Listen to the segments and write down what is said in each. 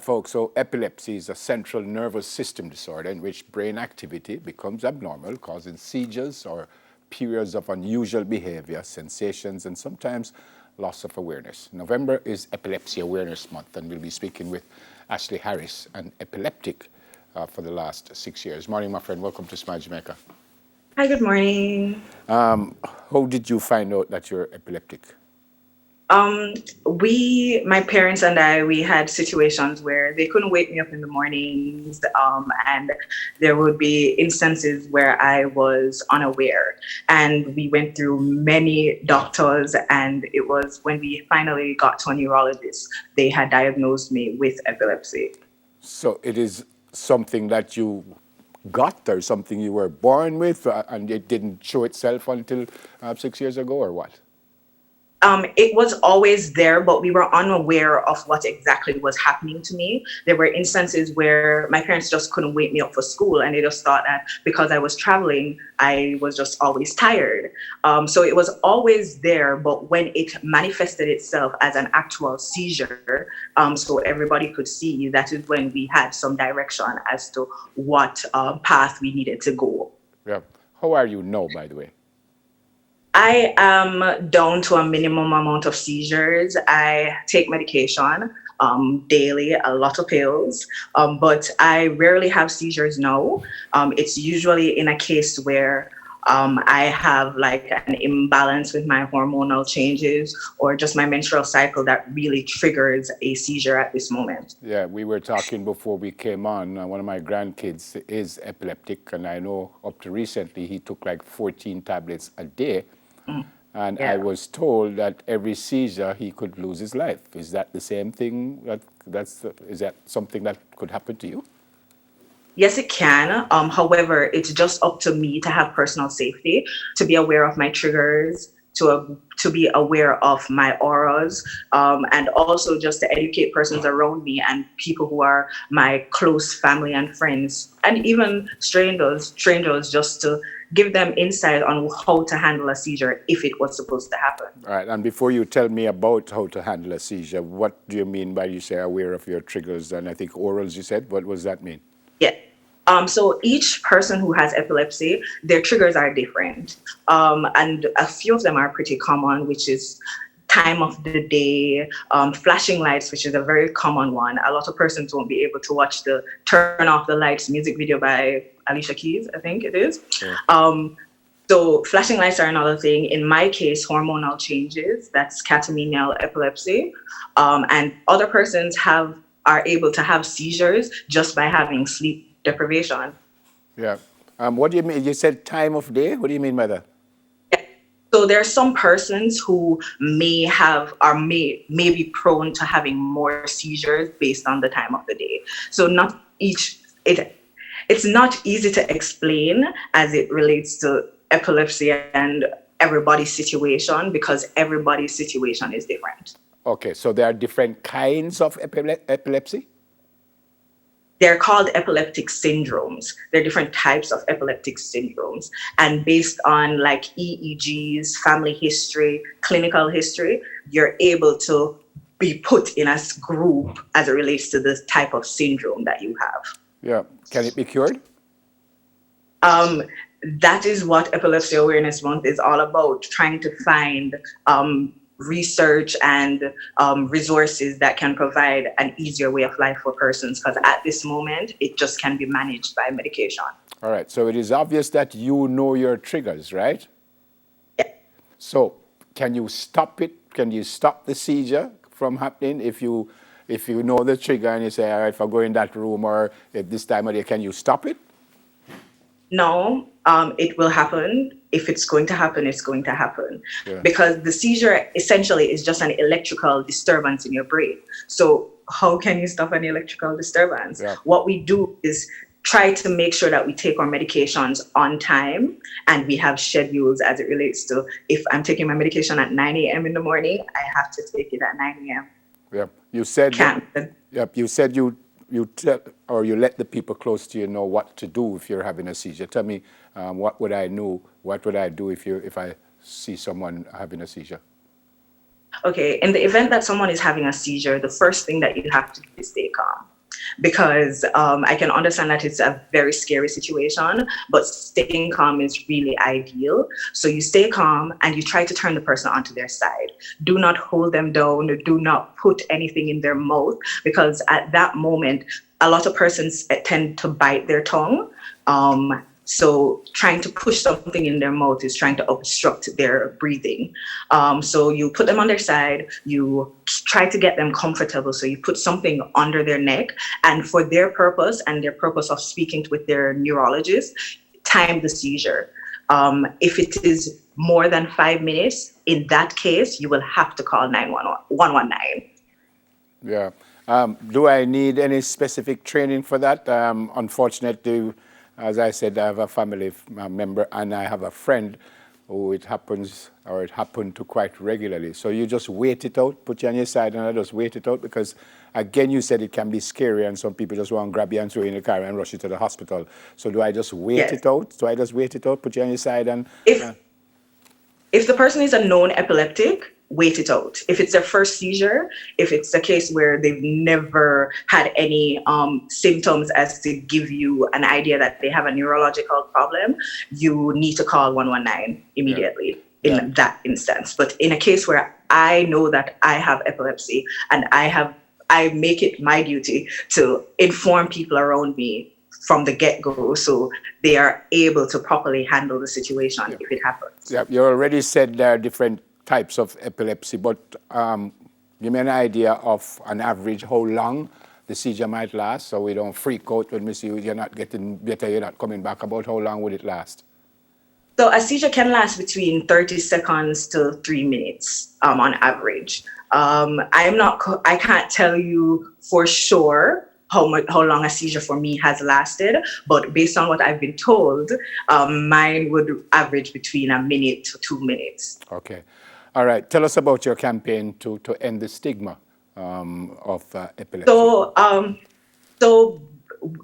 folks. So epilepsy is a central nervous system disorder in which brain activity becomes abnormal, causing seizures or periods of unusual behavior, sensations, and sometimes loss of awareness. November is Epilepsy Awareness Month, and we'll be speaking with Ashley Harris, an epileptic for the last 6 years. Morning, my friend. Welcome to Smile Jamaica. Hi, good morning. How did you find out that you're epileptic? My parents and I, we had situations where they couldn't wake me up in the mornings, and there would be instances where I was unaware. And we went through many doctors, and it was when we finally got to a neurologist, they had diagnosed me with epilepsy. So it is something that you got or something you were born with, and it didn't show itself until 6 years ago, or what? It was always there, but we were unaware of what exactly was happening to me. There were instances where my parents just couldn't wake me up for school, and they just thought that because I was traveling, I was just always tired. So it was always there, but when it manifested itself as an actual seizure, so everybody could see, that is when we had some direction as to what path we needed to go. Yeah. How are you now, by the way? I am down to a minimum amount of seizures. I take medication daily, a lot of pills, but I rarely have seizures now. It's usually in a case where I have like an imbalance with my hormonal changes or just my menstrual cycle that really triggers a seizure at this moment. Yeah, we were talking before we came on. One of my grandkids is epileptic, and I know up to recently he took like 14 tablets a day. And I Yeah. was told that every seizure he could lose his life. Is that the same thing? Is that something that could happen to you? Yes, it can. However, it's just up to me to have personal safety, to be aware of my triggers, to be aware of my auras, and also just to educate persons around me and people who are my close family and friends, and even strangers, just to give them insight on how to handle a seizure if it was supposed to happen. All right, and before you tell me about how to handle a seizure, what do you mean by you say aware of your triggers? And I think orals you said, what does that mean? Yeah. So each person who has epilepsy, their triggers are different. And a few of them are pretty common, which is time of the day, flashing lights, which is a very common one. A lot of persons won't be able to watch the Turn Off the Lights music video by Alicia Keys, I think it is. Yeah. So flashing lights are another thing. In my case, hormonal changes, that's catamenial epilepsy. And other persons are able to have seizures just by having sleep deprivation. Yeah. What do you mean? You said time of day? What do you mean by that? So there are some persons who may have or may be prone to having more seizures based on the time of the day. So it's not easy to explain as it relates to epilepsy and everybody's situation, because everybody's situation is different. Okay, so there are different kinds of epilepsy? They're called epileptic syndromes. There are different types of epileptic syndromes. And based on like EEGs, family history, clinical history, you're able to be put in a group as it relates to the type of syndrome that you have. Yeah. Can it be cured? That is what Epilepsy Awareness Month is all about, trying to find research and resources that can provide an easier way of life for persons, because at this moment it just can be managed by medication. All right, so it is obvious that you know your triggers, right? Yeah. So can you stop it? Can you stop the seizure from happening if you know the trigger and you say, all right, if I go in that room or at this time of day, can you stop it? No, it will happen. If it's going to happen, it's going to happen. Yeah. Because the seizure essentially is just an electrical disturbance in your brain. So how can you stop an electrical disturbance? Yeah. What we do is try to make sure that we take our medications on time, and we have schedules as it relates to, if I'm taking my medication at 9 a.m. in the morning, I have to take it at 9 a.m. Yeah. You said Can't. you said you tell or you let the people close to you know what to do if you're having a seizure. Tell me, what would I know? What would I do if I see someone having a seizure? Okay, in the event that someone is having a seizure, the first thing that you have to do is stay calm. because I can understand that it's a very scary situation, but staying calm is really ideal. So you stay calm and you try to turn the person onto their side. Do not hold them down. Do not put anything in their mouth, because at that moment, a lot of persons tend to bite their tongue. So trying to push something in their mouth is trying to obstruct their breathing. So you put them on their side, you try to get them comfortable. So you put something under their neck, and for their purpose and their purpose of speaking with their neurologist, time the seizure. If it is more than 5 minutes, in that case, you will have to call 119. Yeah. Do I need any specific training for that? Unfortunately, as I said, I have a family member and I have a friend who it happened to quite regularly. So you just wait it out, put you on your side, and I just wait it out, because again, you said it can be scary and some people just want to grab you and throw you in the car and rush you to the hospital. So do I just wait it out? Do I just wait it out, put you on your side and... If the person is a known epileptic, wait it out. If it's their first seizure, if it's a case where they've never had any symptoms as to give you an idea that they have a neurological problem, you need to call 119 immediately in that instance. But in a case where I know that I have epilepsy and I make it my duty to inform people around me from the get-go, so they are able to properly handle the situation if it happens. Yeah, you already said there are different types of epilepsy, but give me an idea of an average how long the seizure might last, so we don't freak out when we see you're not getting better, you're not coming back. About how long would it last? So a seizure can last between 30 seconds to 3 minutes on average. I can't tell you for sure how long a seizure for me has lasted, but based on what I've been told, mine would average between a minute to 2 minutes. Okay. All right. Tell us about your campaign to end the stigma of epilepsy. So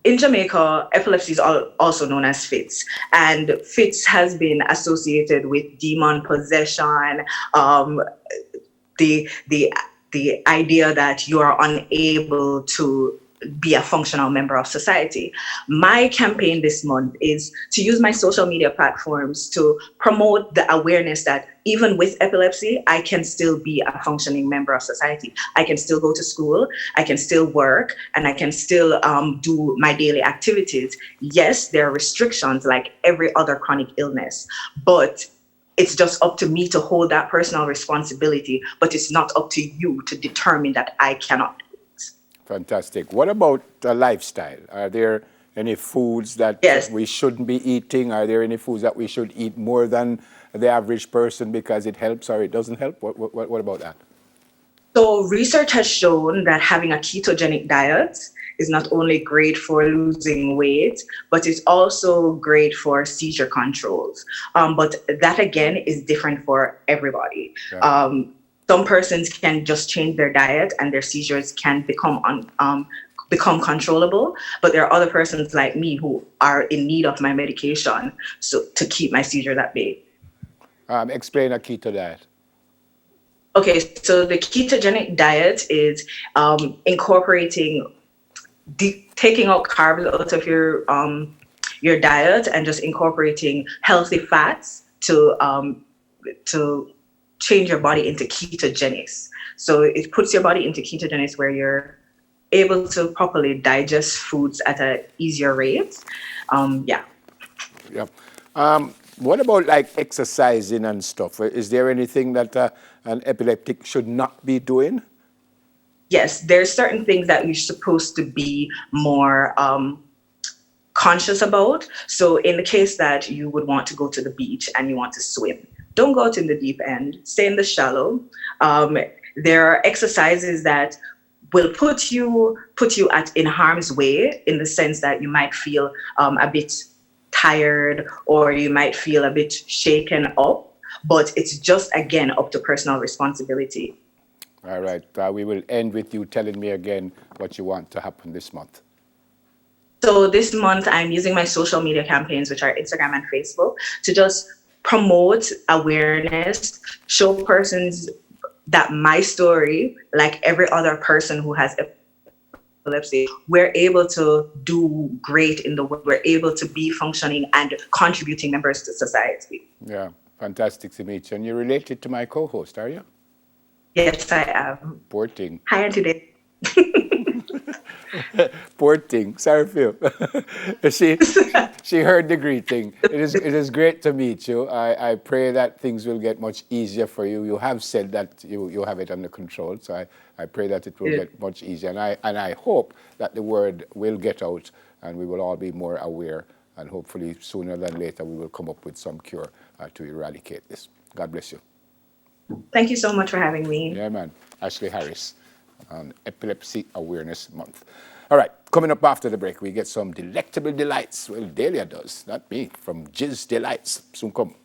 in Jamaica, epilepsy is also known as fits, and fits has been associated with demon possession, the idea that you are unable to be a functional member of society. My campaign this month is to use my social media platforms to promote the awareness that even with epilepsy, I can still be a functioning member of society. I can still go to school, I can still work, and I can still do my daily activities. Yes, there are restrictions like every other chronic illness, but it's just up to me to hold that personal responsibility, but it's not up to you to determine that I cannot. Fantastic. What about the lifestyle? Are there any foods that we shouldn't be eating? Are there any foods that we should eat more than the average person because it helps or it doesn't help? What about that? So research has shown that having a ketogenic diet is not only great for losing weight, but it's also great for seizure controls. But that again is different for everybody. Yeah. Some persons can just change their diet and their seizures can become controllable, but there are other persons like me who are in need of my medication to keep my seizures at bay. Explain a keto diet. Okay, so the ketogenic diet is incorporating, taking out carbs out of your diet and just incorporating healthy fats to change your body into ketogenics. So it puts your body into ketogenics where you're able to properly digest foods at an easier rate. What about like exercising and stuff? Is there anything that an epileptic should not be doing? Yes, there's certain things that you're supposed to be more conscious about. So in the case that you would want to go to the beach and you want to swim, don't go out in the deep end, stay in the shallow. There are exercises that will put you in harm's way, in the sense that you might feel a bit tired or you might feel a bit shaken up, but it's just, again, up to personal responsibility. All right. We will end with you telling me again what you want to happen this month. So this month, I'm using my social media campaigns, which are Instagram and Facebook, to just promote awareness, show persons that my story, like every other person who has epilepsy, we're able to do great in the world. We're able to be functioning and contributing members to society. Yeah, fantastic to meet you. And you're related to my co-host, are you? Yes, I am. Poor thing. Hi, today. Poor thing. Sorry, Phil. she heard the greeting. It is great to meet you. I pray that things will get much easier for you. You have said that you have it under control, so I pray that it will get much easier. And I hope that the word will get out and we will all be more aware, and hopefully sooner than later we will come up with some cure to eradicate this. God bless you. Thank you so much for having me. Yeah, man. Ashley Harris on Epilepsy Awareness Month. All right, coming up after the break, we get some delectable delights. Well, Delia does, not me, from Jizz Delights. Soon come.